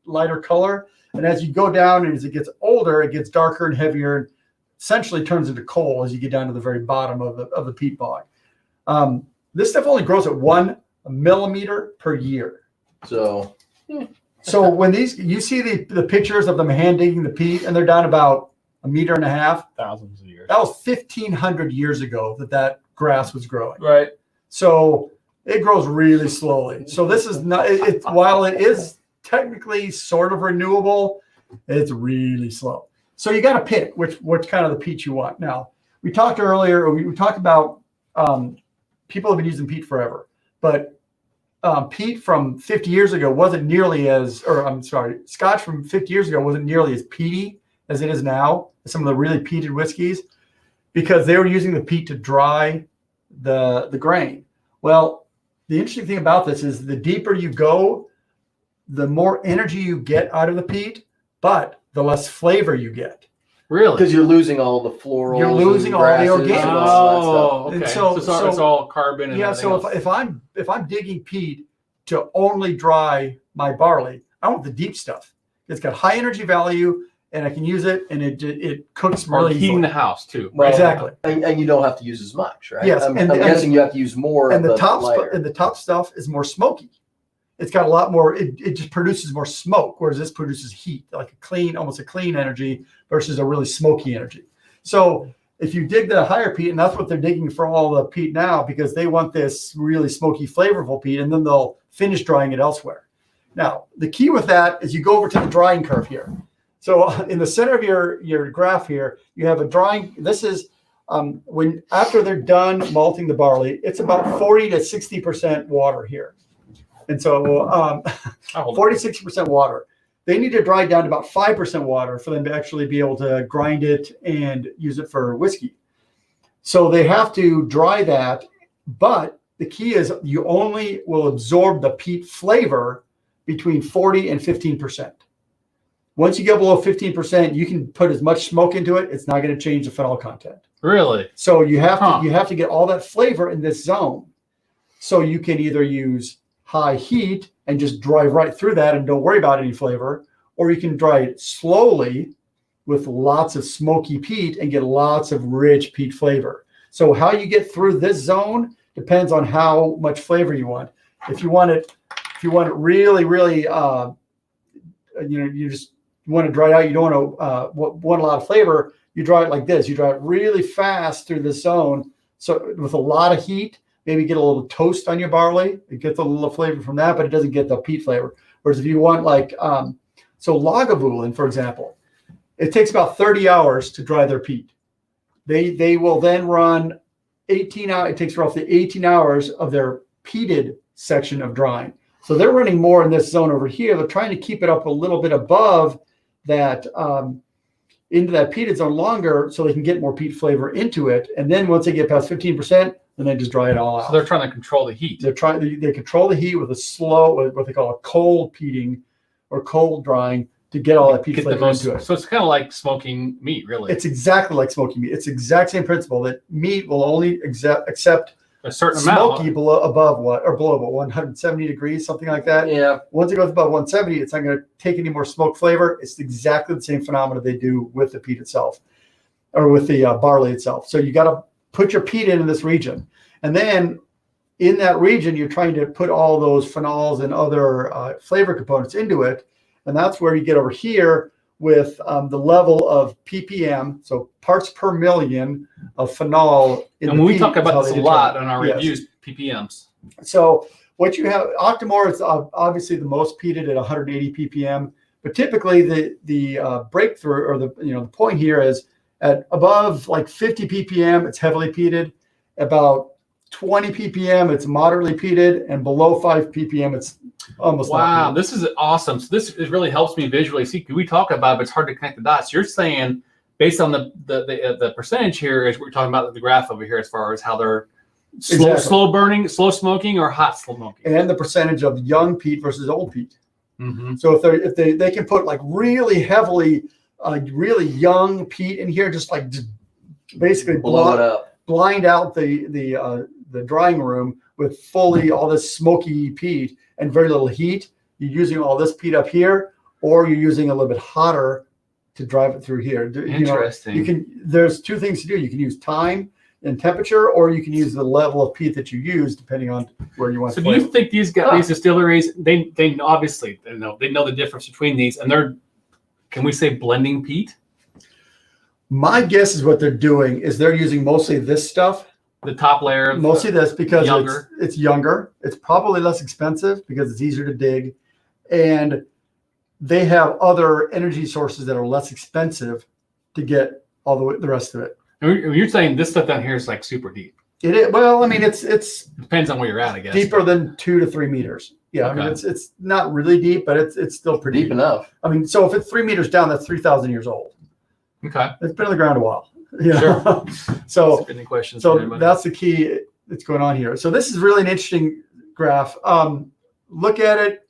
lighter color. And as you go down and as it gets older, it gets darker and heavier and essentially turns into coal as you get down to the very bottom of the peat bog. This stuff only grows at 1 millimeter per year. So So when you see the pictures of them hand digging the peat, and they're down about 1.5 meters. Thousands of years. That was 1,500 years ago that grass was growing. Right. So it grows really slowly. So this is not, while it is technically sort of renewable, it's really slow. So you got to pick which kind of the peat you want. Now, we talked earlier, we talked about people have been using peat forever, but peat from 50 years ago wasn't nearly as, or I'm sorry, Scotch from 50 years ago wasn't nearly as peaty as it is now, some of the really peated whiskeys, because they were using the peat to dry the grain. Well, the interesting thing about this is the deeper you go, the more energy you get out of the peat, but the less flavor you get. Really? Because you're losing all the florals. You're losing and all the grasses organics. and all that Oh, stuff. okay. And So it's all carbon. And yeah. So everything else. if I'm digging peat to only dry my barley, I want the deep stuff. It's got high energy value, and I can use it, and it cooks Or really heating easily. the house too. Well, Exactly. And you don't have to use as much, right? Yes, I'm and guessing you have to use more And of the top lighter. and the top stuff is more smoky. It's got a lot more. It just produces more smoke, whereas this produces heat, like almost a clean energy versus a really smoky energy. So if you dig the higher peat, and that's what they're digging for all the peat now, because they want this really smoky, flavorful peat, and then they'll finish drying it elsewhere. Now, the key with that is you go over to the drying curve here. So in the center of your graph here, you have a drying. This is after they're done malting the barley, it's about 40 to 60% water here. And so 40, 60% water. They need to dry down to about 5% water for them to actually be able to grind it and use it for whiskey. So they have to dry that, but the key is you only will absorb the peat flavor between 40 and 15%. Once you get below 15%, you can put as much smoke into it. It's not going to change the phenol content. Really? So you have to get all that flavor in this zone. So you can either use high heat and just drive right through that and don't worry about any flavor, or you can dry it slowly with lots of smoky peat and get lots of rich peat flavor. So how you get through this zone depends on how much flavor you want. If you want it really, really, you just want to dry it out. You don't want a lot of flavor. You dry it like this. You dry it really fast through this zone. So with a lot of heat, maybe get a little toast on your barley. It gets a little flavor from that, but it doesn't get the peat flavor. Whereas if you want so Lagavulin, for example, it takes about 30 hours to dry their peat. They will then run 18 hours. It takes roughly 18 hours of their peated section of drying. So they're running more in this zone over here. They're trying to keep it up a little bit above that, into that peated zone longer so they can get more peat flavor into it. And then once they get past 15%, then they just dry it all out. So they're trying to control the heat. They control the heat with a slow, what they call a cold peating or cold drying to get all that peat flavor into it. So it's kind of like smoking meat, really. It's exactly like smoking meat. It's the exact same principle that meat will only accept a certain smoky amount. below 170 degrees, something like that. Yeah. Once it goes above 170, it's not going to take any more smoke flavor. It's exactly the same phenomena they do with the peat itself, or with the barley itself. So you got to put your peat in this region, and then in that region, you're trying to put all those phenols and other flavor components into it, and that's where you get over here with the level of ppm, so parts per million of phenol. And we talk about this a lot in our reviews, ppms. So what you have, Octomore is obviously the most peated at 180 ppm, but typically the breakthrough, or the point here is at above like 50 ppm, it's heavily peated. About 20 ppm, it's moderately peated, and below 5 ppm, it's almost Wow, not peated. this is awesome. So this really helps me visually see. We talk about it, but it's hard to connect the dots. You're saying based on the percentage here, is we're talking about the graph over here as far as how they're slow burning, slow smoking, or hot smoking, And the percentage of young peat versus old peat. Mm-hmm. So if they can put like really heavily, really young peat in here, just basically Blow it up. blind out the drying room with fully all this smoky peat and very little heat. You're using all this peat up here, or you're using a little bit hotter to drive it through here. Interesting. There's two things to do. You can use time. in temperature, or you can use the level of peat that you use depending on where you want So to do you flavor. think these distilleries, they obviously they know the difference between these, and they're, can we say, blending peat? My guess is what they're doing is they're using mostly this stuff, The top layer of mostly this because younger. it's younger. It's probably less expensive because it's easier to dig, and they have other energy sources that are less expensive to get all the rest of it. And you're saying this stuff down here is like super deep. It is, well, I mean, it's Depends on where you're at, I guess. deeper than 2 to 3 meters. Yeah, I mean, Okay. it's not really deep, but it's still pretty Deep enough. I mean, so if it's 3 meters down, that's 3,000 years old. Okay. It's been on the ground a while. You know? Sure. So Any questions for so anybody? that's the key that's going on here. So this is really an interesting graph. Look at it.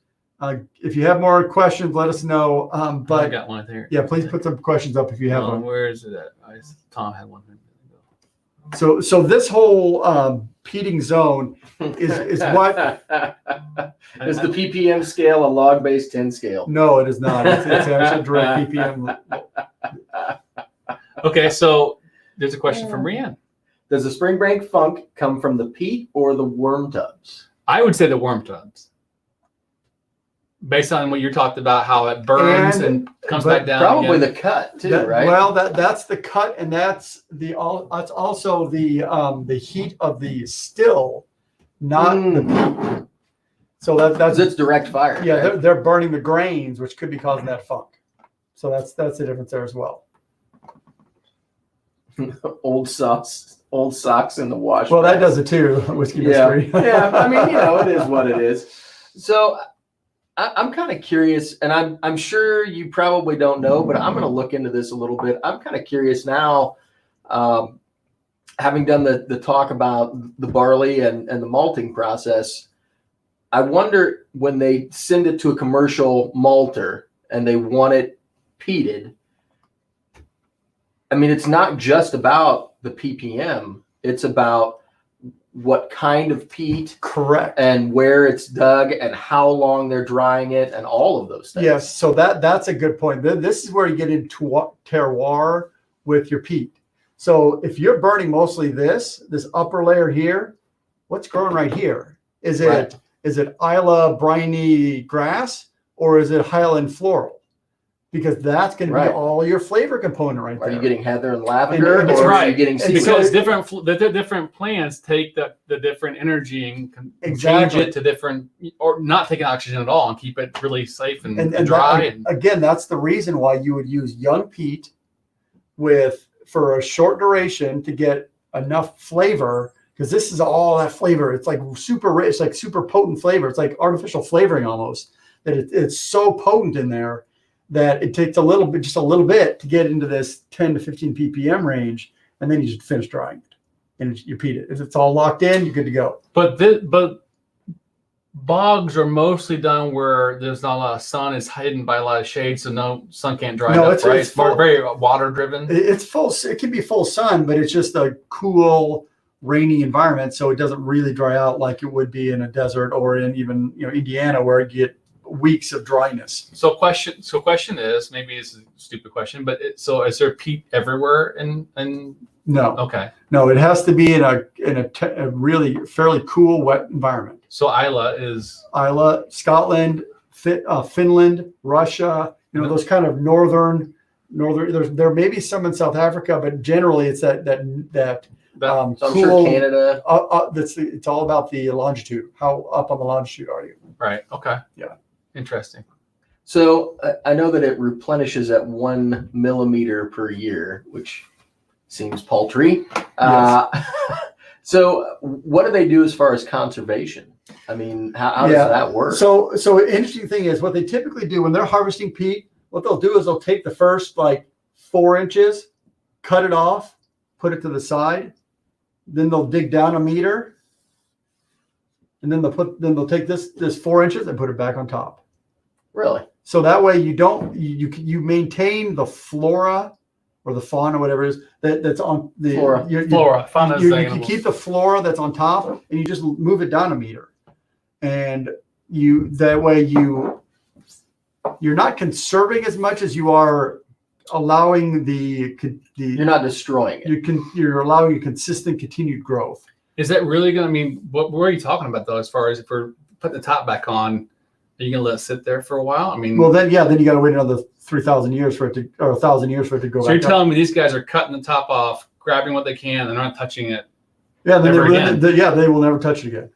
If you have more questions, let us know. I But got one there. yeah, please put some questions up if you have one. Where is it at? Tom had one. So this whole peating zone is what? Is the ppm scale a log-based 10 scale? No, it is not. It's actually direct ppm. Okay, so there's a question from Rianne. Does the spring break funk come from the peat or the worm tubs? I would say the worm tubs. Based on what you talked about, how it burns and comes but back down. Probably again. the cut too, That- right? Well, that's the cut, and that's also the heat of the still, not the peat. So that's Because it's direct fire. yeah, right? they're burning the grains, which could be causing that funk. So that's the difference there as well. old socks in the wash. Well, that bag. does it too. Whiskey Yeah, mystery. yeah. I mean, it is what it is. So I'm kind of curious, and I'm sure you probably don't know, but I'm going to look into this a little bit. I'm kind of curious now, having done the talk about the barley and the malting process. I wonder when they send it to a commercial malter and they want it peated. I mean, it's not just about the ppm; it's about what kind of peat Correct. and where it's dug and how long they're drying it and all of those things. Yes, so that's a good point. This is where you get into terroir with your peat. So if you're burning mostly this upper layer here, what's growing right here? Is it Right. is it Isla briny grass or is it Highland floral? Because that's going to Right. be all your flavor component right Are there. you getting heather and lavender, And or it's are right. you getting And sea Because salt? the different plants take the different energy and can Exactly. change it to different, or not taking oxygen at all and keep it really safe and, and dry. that, again, that's the reason why you would use young peat for a short duration to get enough flavor, because this is all that flavor. It's like super rich, it's like super potent flavor. It's like artificial flavoring almost, that it's so potent in there that it takes just a little bit to get into this 10 to 15 ppm range, and then you just finish drying it and you peat it. If it's all locked in, you're good to go. But bogs are mostly done where there's not a lot of sun, it's hidden by a lot of shade, so no sun can't dry No, it up, it's right? It's full- very water driven. It's full. It can be full sun, but it's just a cool, rainy environment, so it doesn't really dry out like it would be in a desert or in even Indiana, where you get weeks of dryness. So question is, maybe it's a stupid question, but so is there peat everywhere? No, Okay, no, it has to be in a really fairly cool, wet environment. so Isla is Isla, Scotland, Finland, Russia. Those kind of northern. There may be some in South Africa, but generally it's that So I'm cool. sure Canada. It's all about the longitude. How up on the longitude are you? right. Okay. Yeah. Interesting. So I know that it replenishes at 1 millimeter per year, which seems paltry. So what do they do as far as conservation? I mean, how does that work? So an interesting thing is what they typically do when they're harvesting peat. What they'll do is they'll take the first 4 inches, cut it off, put it to the side, then they'll dig down a meter, and then they'll take this 4 inches and put it back on top. Really? So that way you maintain the flora or the fauna, whatever it is that's on the Flora. Flora. Fauna is you animals. keep the flora that's on top, and you just move it down a meter, and you're not conserving as much as you are allowing You're not destroying it. you're allowing a consistent continued growth. Is that really going to mean, what are you talking about though, as far as if we're putting the top back on, are you going to let it sit there for a while? I mean, Well, then you got to wait another 3,000 years for it to, or 1,000 years for it to go so back you're telling me these guys are cutting the top off, grabbing what they can, and not touching it? Yeah, then Never again. they will never touch it again.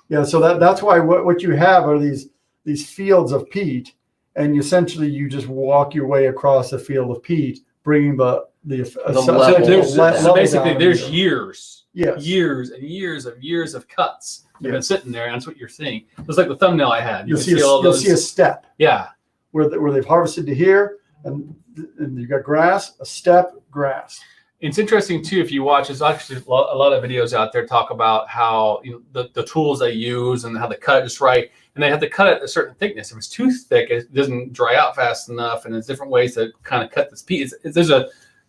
Yeah, so that's why what you have are these fields of peat, and essentially you just walk your way across a field of peat, bringing the level. So basically, down. there's years, Yes. years and years of cuts that have been Yes. sitting there, and that's what you're seeing. It's like the thumbnail I had. You'll can see all those. see a step Yeah. where they've harvested to here, and you've got grass, a step, grass. It's interesting too, if you watch, there's actually a lot of videos out there talk about how the tools they use and how they cut it just right. And they have to cut it a certain thickness. If it's too thick, it doesn't dry out fast enough. And there's different ways to kind of cut this peat. There's a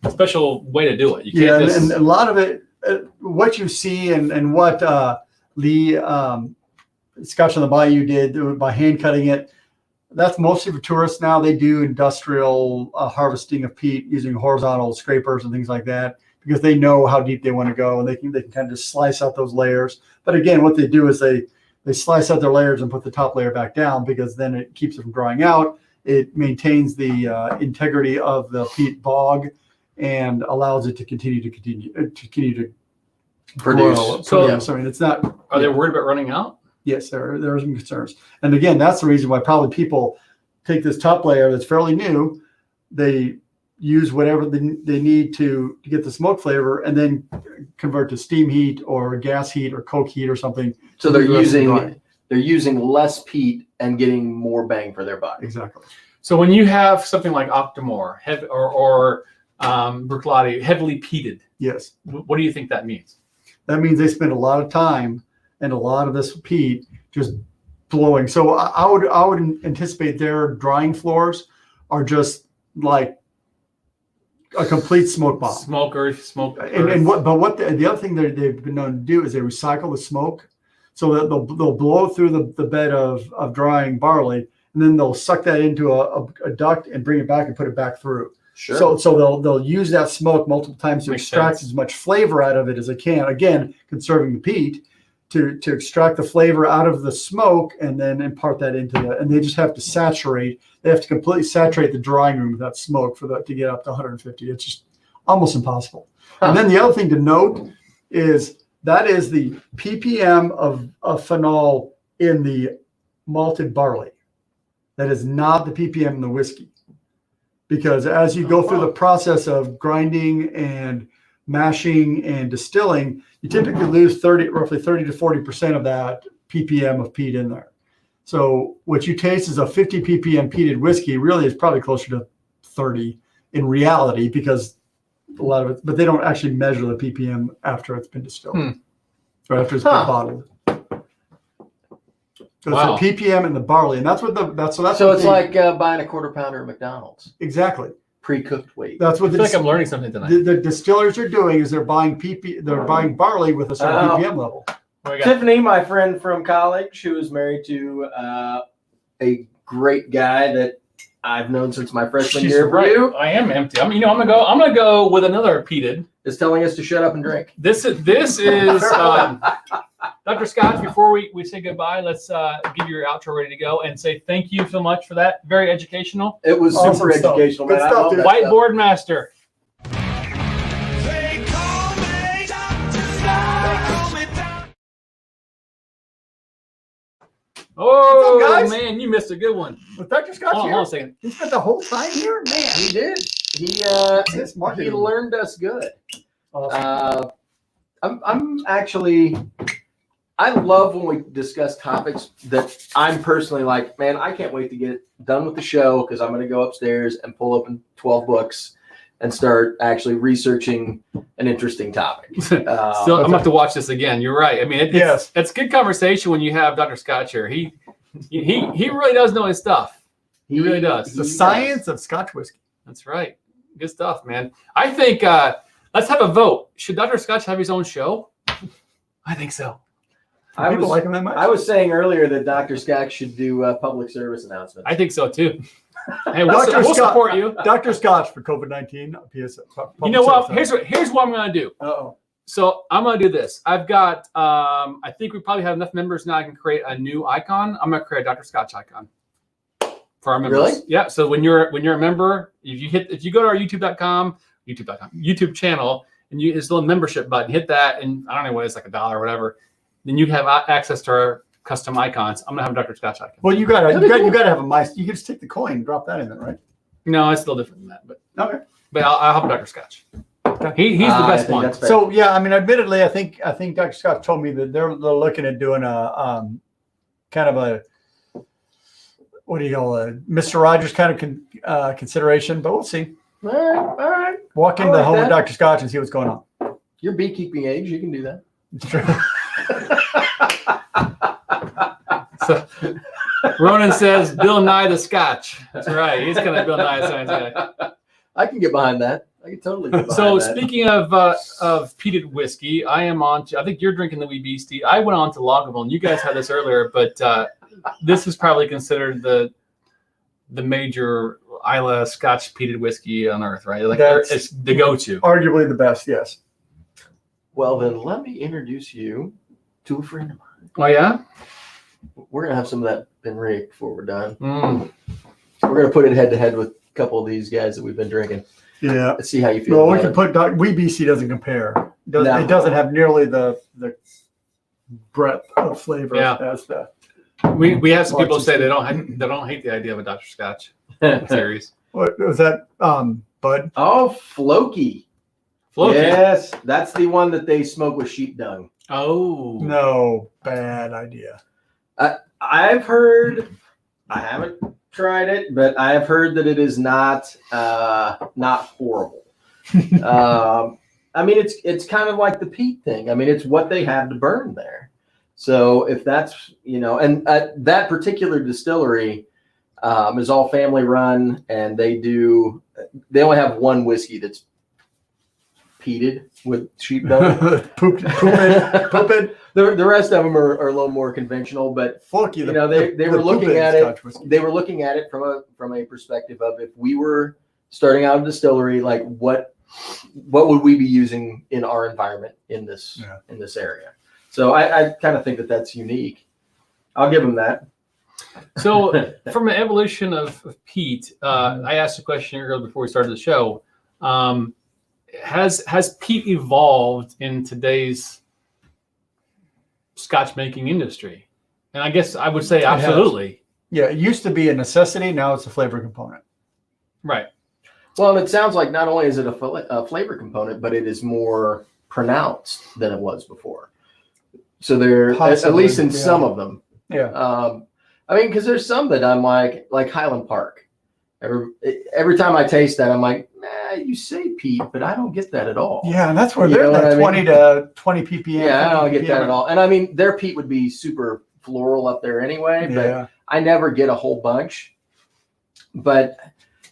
special way to do it. You can't Yeah, just, and a lot of it, what you see and what Lee Scotch on the Bayou did by hand cutting it, that's mostly for tourists now. They do industrial harvesting of peat using horizontal scrapers and things like that because they know how deep they want to go, and they can kind of just slice out those layers. But again, what they do is they slice out their layers and put the top layer back down because then it keeps it from drying out. It maintains the integrity of the peat bog and allows it to continue to Produce. grow. So- Yes, I mean, it's not. are they worried about running out? Yes, there are some concerns. And again, that's the reason why probably people take this top layer that's fairly new. They use whatever they need to get the smoke flavor and then convert to steam heat or gas heat or coke heat or something. So they're to do the rest of the using less peat and getting more bang for their buck. exactly. So when you have something like Optimor or Bruichladdich heavily peated, Yes. what do you think that means? That means they spend a lot of time and a lot of this peat just blowing. So I would anticipate their drying floors are just like a complete smoke bomb. Smoke earth. And what the other thing that they've been known to do is they recycle the smoke, so that they'll blow through the bed of drying barley, and then they'll suck that into a duct and bring it back and put it back through. Sure. So they'll use that smoke multiple times to Makes extract sense. as much flavor out of it as they can. Again, conserving the peat to extract the flavor out of the smoke and then impart that into and they just have to saturate. They have to completely saturate the drying room with that smoke to get up to 150. It's just almost impossible. Huh. And then the other thing to note is that is the ppm of phenol in the malted barley. That is not the ppm in the whiskey. Because as you go through the process of grinding and mashing and distilling, you typically lose roughly 30 to 40% of that ppm of peat in there. So what you taste is a 50 ppm peated whiskey really is probably closer to 30 in reality, because a lot of it, but they don't actually measure the ppm after it's been distilled or after it's been bottled. So Wow. it's the ppm and the barley, and that's what that's So what it's like buying a quarter pounder at McDonald's, exactly. pre-cooked weight. That's what I feel like I'm learning something tonight. the distillers are doing is they're buying barley with a certain Oh. ppm level. What we got? Tiffany, my friend from college, who is married to a great guy that I've known since my freshman She's year. right. You I am empty. I'm gonna go with another peated. is telling us to shut up and drink. This is Dr. Scotch. Before we say goodbye, let's give your outro ready to go and say thank you so much for that. Very educational. It was Awesome super stuff. educational, Good man. I stuff, love dude. that stuff. Whiteboard master. They call me Dr. Scott. They call me Dr. Oh What's up, guys? man, you missed a good one. Was Dr. Scott Hold here? on a second. He spent the whole time here? Man, He did. He marketing. learned us good. Awesome. I'm actually, I love when we discuss topics that I'm personally like, man, I can't wait to get done with the show because I'm going to go upstairs and pull open 12 books and start actually researching an interesting topic. Still, I'm gonna have to watch this again. You're right. I mean, Yes. it's good conversation when you have Dr. Scotch here. He really does know his stuff. He really does. The science of Scotch whiskey. That's right. Good stuff, man. I think let's have a vote. Should Dr. Scotch have his own show? I think so. People like him that much? I was saying earlier that Dr. Scott should do public service announcements. I think so too. Hey, we'll Dr. Scott. support you. Dr. Scotch for COVID-19. PS. You know what? Here's what I'm gonna do. Uh-oh. So I'm gonna do this. I've got. I think we probably have enough members now. I can create a new icon. I'm gonna create a Dr. Scotch icon for our members. Really? Yeah. So when you're a member, if you go to our YouTube channel, and there's a little membership button, hit that, and I don't know what it's like $1 or whatever. Then you have access to our custom icons. I'm gonna have a Dr. Scotch icon. Well, you gotta have a mice. You can just take the coin, and drop that in there, right? No, it's a little different than that, but Okay. I'll have a Dr. Scotch. He's the I best think one. that's fair. So yeah, I mean, admittedly, I think Dr. Scott told me that they're looking at doing a kind of a what do you call a Mr. Rogers kind of consideration, but we'll see. All right. Walk I into the like home that. of Dr. Scotch and see what's going on. Your beekeeping age, you can do that. It's true. So, Ronan says Bill Nye the Scotch. That's right. He's kind of Bill Nye the Science guy. I can get behind that. I can totally get behind So that. speaking of peated whiskey, I am on. I think you're drinking the Wee Beastie. I went on to Lagavulin. You guys had this earlier, but this is probably considered the major Isla Scotch peated whiskey on earth, right? Like it's the go-to. Arguably the best, yes. Well, then let me introduce you to a friend of mine. Oh yeah. We're gonna have some of that Benrique before we're done. Mm. We're gonna put it head to head with a couple of these guys that we've been drinking. Yeah. Let's see how you feel. Well, we about can it. put Wee Beastie doesn't compare. No. It doesn't have nearly the breadth of flavor as the. We have some people say they don't hate the idea of a Dr. Scotch series. What was that? Bud. Oh, Floki. Floki. Yes, that's the one that they smoke with sheep dung. Oh No, bad idea. I've heard. I haven't tried it, but I have heard that it is not horrible. I mean, it's kind of like the peat thing. I mean, it's what they have to burn there. So if that's and that particular distillery is all family run, and they only have one whiskey that's peated with sheep dung. Poop it. The rest of them are a little more conventional, but Funky. they were looking at it. They were looking at it from a perspective of, if we were starting out a distillery, like what would we be using in our environment in this area? So I kind of think that that's unique. I'll give them that. So from an evolution of peat, I asked a question earlier before we started the show. Has peat evolved in today's Scotch making industry? And I guess I would say absolutely. Yeah, it used to be a necessity. Now it's a flavor component. Right. Well, and it sounds like not only is it a flavor component, but it is more pronounced than it was before. So there, Possibly, at least in some of them. Yeah. I mean, because there's some that I'm like Highland Park. Every time I taste that, I'm like, you say peat, but I don't get that at all. Yeah, and that's where You they're know what like I 20 mean? to 20 ppm. Yeah, I don't 50 get that ppm. at all. And I mean, their peat would be super floral up there anyway, but Yeah. I never get a whole bunch. But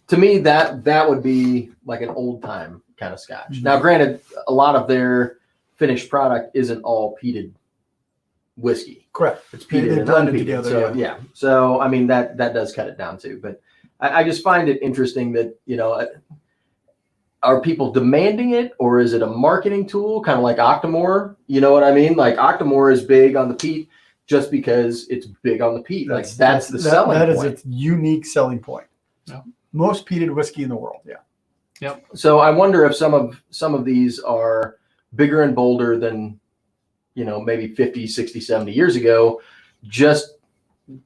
to me, that would be like an old time kind of Scotch. Mhm. Now, granted, a lot of their finished product isn't all peated whiskey. Correct. It's They peated and blend it unpeated. together, So yeah. So I mean that does cut it down too. But I just find it interesting that are people demanding it, or is it a marketing tool, kind of like Octomore? You know what I mean? Like Octomore is big on the peat just because it's big on the peat. That's the selling That is point. its unique selling point. Yeah. Most peated whiskey in the world. Yeah. Yep. So I wonder if some of these are bigger and bolder than, maybe 50, 60, 70 years ago, just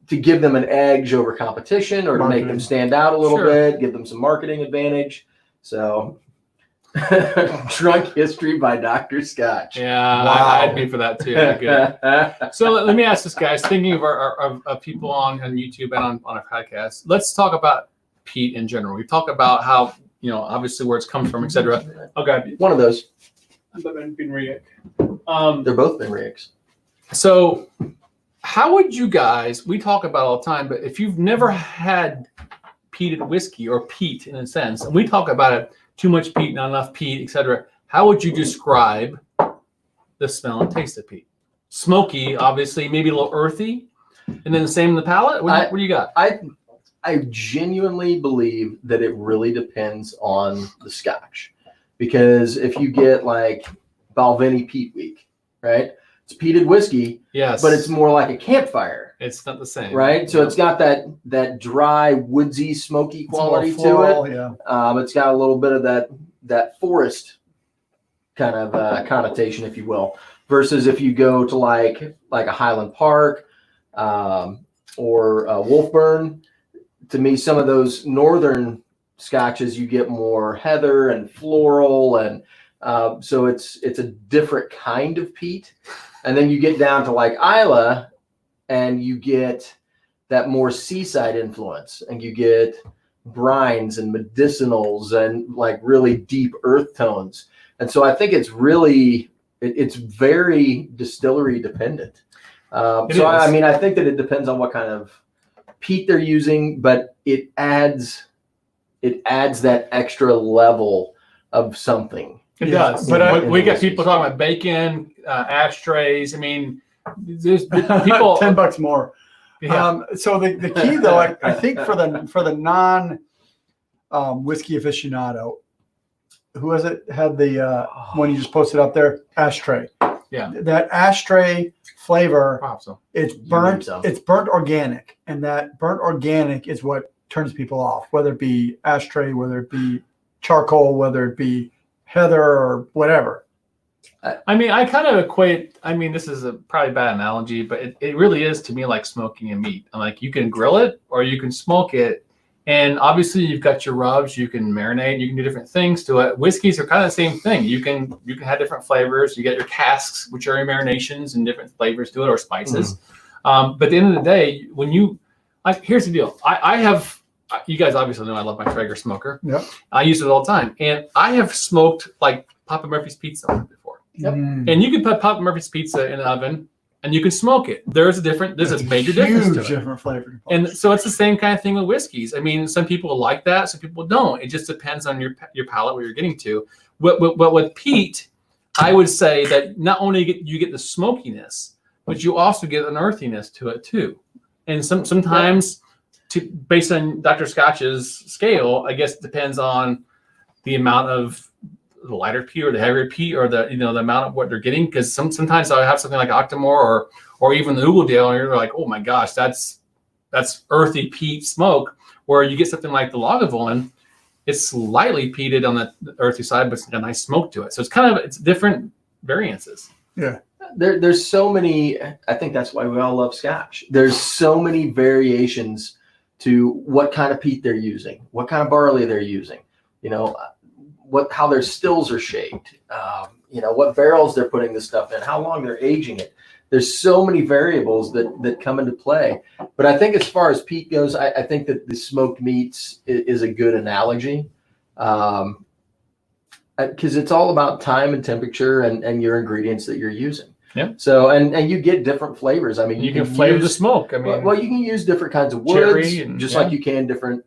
to give them an edge over competition, or to make them Marketing. stand out a little Sure. bit, give them some marketing advantage. So Drunk History by Dr. Scotch. Yeah, Wow. I'd be for that too. That'd be good. So let me ask this, guys. Thinking of our people on YouTube and on our podcast, let's talk about peat in general. We talk about how obviously where it comes from, etc. Okay, One of those. They're They're both Benriques. So, how would you guys? We talk about it all the time, but if you've never had peated whiskey or peat in a sense, and we talk about it, too much peat, not enough peat, etc. How would you describe the smell and taste of peat? Smoky, obviously, maybe a little earthy, and then the same in the palate. What do you got? I I genuinely believe that it really depends on the Scotch, because if you get like Balvenie Peat Week, right? It's peated whiskey, Yes. but it's more like a campfire, It's not the same. right? So it's got that dry, woodsy, smoky quality It's more floral, to it. Yeah. It's got a little bit of that forest kind of connotation, if you will, versus if you go to like a Highland Park or Wolfburn. To me, some of those northern Scotches, you get more heather and floral, and so it's a different kind of peat. And then you get down to like Isla, and you get that more seaside influence, and you get brines and medicinals and like really deep earth tones. And so I think it's really it's very distillery dependent. I mean, I think that it depends on what kind of peat they're using, but it adds that extra level of something. It does. But we got people talking about bacon, ashtrays. I mean, there's people. $10 more. Yeah. So the key though, I think for the non whiskey aficionado, who has it had the one you just posted up there, ashtray. Yeah. That ashtray flavor, So. it's burnt organic, and that burnt organic is what turns people off, whether it be ashtray, whether it be charcoal, whether it be heather or whatever. I mean, I kind of equate. I mean, this is a probably bad analogy, but it really is to me like smoking a meat. I'm like, you can grill it or you can smoke it, and obviously you've got your rubs. You can marinate. You can do different things to it. Whiskeys are kind of the same thing. You can have different flavors. You get your casks, which are your marinations and different flavors to it, or spices. But at the end of the day, when you here's the deal. I have. You guys obviously know I love my Traeger smoker. Yep. I use it all the time, and I have smoked like Papa Murphy's pizza before. Yep. And you can put Papa Murphy's pizza in the oven and you can smoke it. There's a major difference to it. Different flavor. And so it's the same kind of thing with whiskeys. I mean, some people like that, some people don't. It just depends on your palate, where you're getting to. With peat, I would say that not only you get the smokiness, but you also get an earthiness to it too. And sometimes, based on Dr. Scotch's scale, I guess it depends on the amount of the lighter peat or the heavier peat, or the amount of what they're getting. Because sometimes I'll have something like Octomore or even the Oogledale, and you're like, oh my gosh, that's earthy peat smoke. Where you get something like the Lagavulin, it's lightly peated on the earthy side, but it's got a nice smoke to it. So it's different variances. Yeah. There's so many. I think that's why we all love Scotch. There's so many variations to what kind of peat they're using, what kind of barley they're using, how their stills are shaped, what barrels they're putting this stuff in, how long they're aging it. There's so many variables that come into play. But I think as far as peat goes, I think that the smoked meats is a good analogy, because it's all about time and temperature and your ingredients that you're using. Yeah. So and you get different flavors. I mean, You can flavor the smoke. I mean, well, you can use different kinds of woods, just like you can different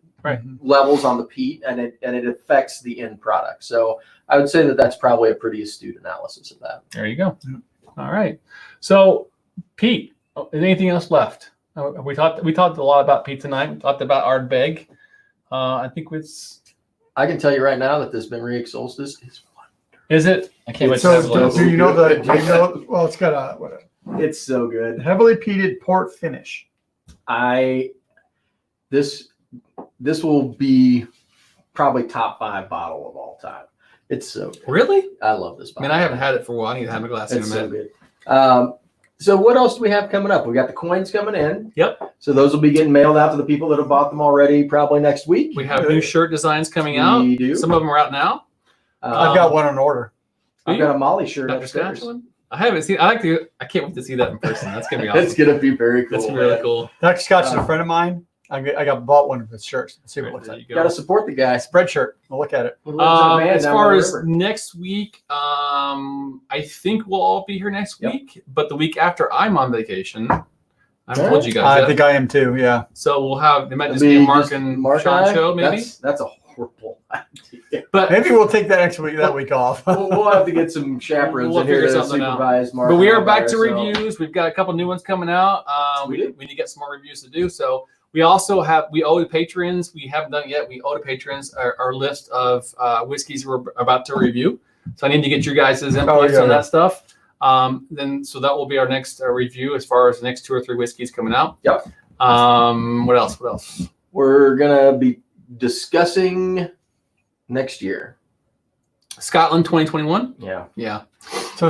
levels on the peat, and it affects the end product. So I would say that that's probably a pretty astute analysis of that. There you go. All right. So, Pete, is anything else left? We talked a lot about Pete tonight. We talked about Ardbeg. I think I can tell you right now that this Benriach solstice is wonderful. Is it? I can't wait to So have a look. do you know well, it's got It's so good. heavily peated port finish. This will be probably top 5 bottle of all time. It's so good. Really? I love this I bottle. mean, I haven't had it for a while. I need to have a glass in a It's so minute. good. So what else do we have coming up? We got the coins coming in. Yep. So those will be getting mailed out to the people that have bought them already, probably next week. We have new shirt designs coming out. We do. Some of them are out now. I've got one on order. I've got a Molly shirt Dr. upstairs. Scotch one? I haven't seen. I can't wait to see that in person. That's gonna be awesome. It's gonna be very cool. That's really man. cool. Dr. Scotch is a friend of mine. I got bought one of his shirts. Let's see what it looks There like. you Got to go. support the guy. Spread shirt. We'll look at it. Who lives in a van As down far by the as river. next week, I think we'll all be here next Yep. week. But the week after, I'm on vacation. I haven't told you guys I yet. think I am too. Yeah. So we'll have. It might It'll just be a be Mark just and Mark Sean and I? show, maybe. That's a horrible idea. But Maybe we'll take that week off. We'll have to get some chaperones We'll in here figure to something out. supervise Mark. But we and are I by back to ourselves. reviews. We've got a couple new ones coming out. We Sweet. need to get some more reviews to do. So We also we owe the patrons. We haven't done it yet. We owe the patrons our list of whiskeys we're about to review. So I need to get your guys' inputs on that stuff. So that will be our next review as far as the next 2 or 3 whiskeys coming out. Yep. What else? We're gonna be discussing next year. Scotland 2021. Yeah. So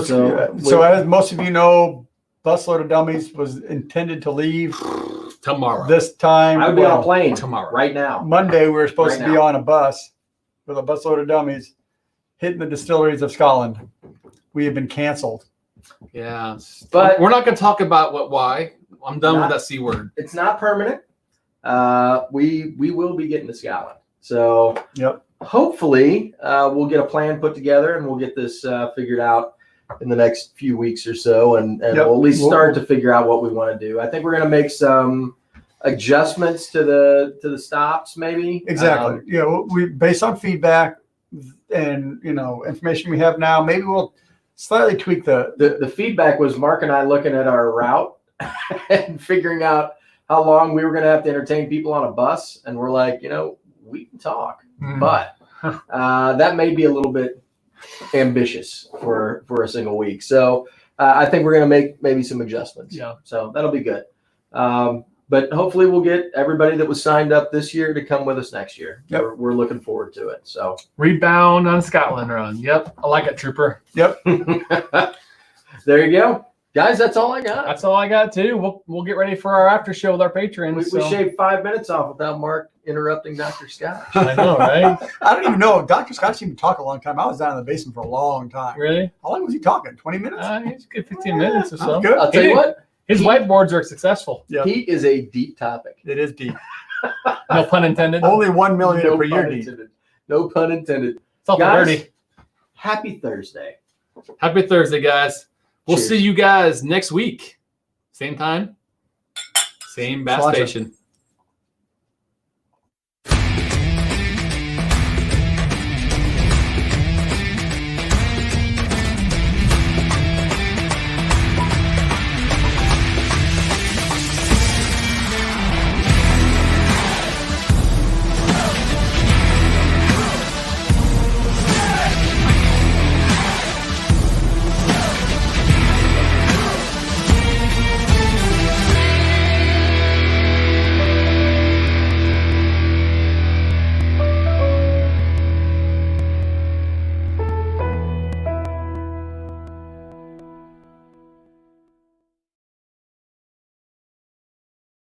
as most of you know, Busload of Dummies was intended to leave Tomorrow. this time. I would be on a plane tomorrow. right now. Monday, we were supposed Right to be now. on a bus with a busload of dummies hitting the distilleries of Scotland. We have been canceled. Yeah. But we're not going to talk about why. I'm done with that C word. it's not permanent. We will be getting to Scotland. So Yep. hopefully we'll get a plan put together and we'll get this figured out in the next few weeks or so, and Yep. we'll at least start to figure out what we want to do. I think we're going to make some adjustments to the stops, maybe. Exactly. We based on feedback and information we have now, maybe we'll slightly tweak The feedback was Mark and I looking at our route and figuring out how long we were going to have to entertain people on a bus, and we're like, we can talk, but that may be a little bit ambitious for a single week. So I think we're going to make maybe some adjustments. Yeah. So that'll be good. But hopefully we'll get everybody that was signed up this year to come with us next year. Yep. We're looking forward to it. So Rebound on Scotland run. Yep. I like it, Trooper. Yep. there you go. Guys, that's all I got. That's all I got too. We'll get ready for our after show with our patrons. We shaved 5 minutes off without Mark interrupting Dr. Scott. I know, right? I don't even know. Dr. Scott seemed to talk a long time. I was down in the basement for a long time. Really? How long was he talking? 20 minutes? He's good 15 minutes or so. That's good. I'll tell you what, His whiteboards are successful. Yeah. Heat is a deep topic. It is deep. No pun intended. Only 1 million No per year pun deep. intended. No pun intended. It's all Guys, dirty. Happy Thursday. Happy Thursday, guys. We'll Cheers. see you guys next week. Same time, same bass Cilantro. station.